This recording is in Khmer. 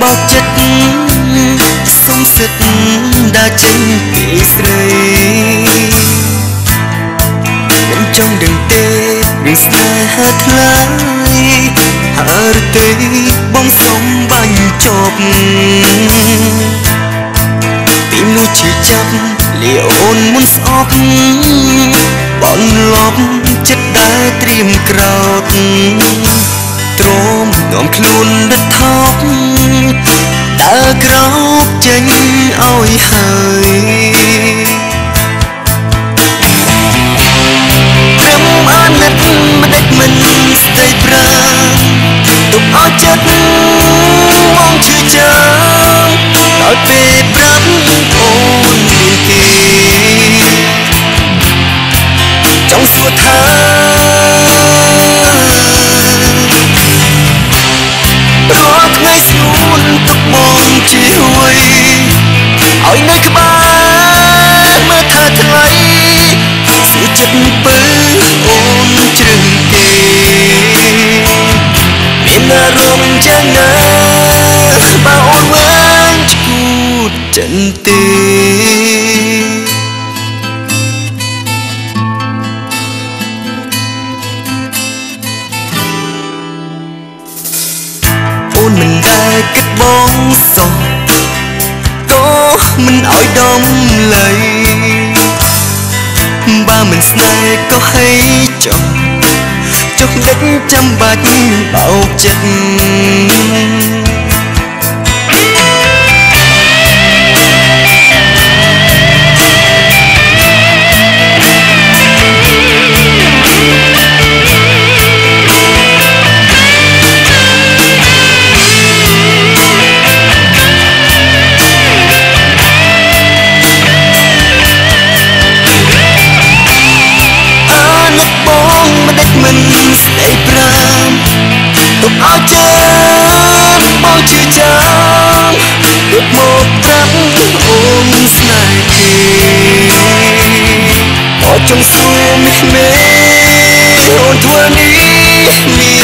បោកចិត្តសុំសិទ្ធដើរចេញពីស្រីមិនចង់ដឹងទេរឿងស្នេហាថ្លៃហើរទេបងសុំបាញ់ចប់ពីនោះជឿចាប់លាអូនមុនស្អប់បនលប់ចិត្តដែលត្រៀមក្រោតទ្រាំនាំខ្លួនដិតថប់ដើរក្រោកចេញឲ្យហើយត្រឹមអាណិតមិនដេចមិនស្ដីប្រាទុកឲ្យចិត្តបងឈឺចាំដល់ពេលប្រាប់អូនមានគេចង់សួរថារាល់ថ្ងៃស្ងួនទុកបងជួយឲ្យនៅក្បែរមើលថាថ្លៃសួរចិត្តពើអូនជ្រឹងគេមានអារម្មណ៍យ៉ាងណាបើអូនវិញឈួតចិនទេអូនមិនដែលគិតបងសោះក៏មិនឲ្យដំឡៃបើមិនស្នេហ៍ក៏ให้ចុះដេចចាំបាច់បោកចិត្តមិនស្ដីប្រាំទុកឲ្យចិត្តបងជឿចាំទុកមកប្រាប់អូនស្នេហ៍គេមកចង់សួរមិនមែនអូនធ្វើនេះមាន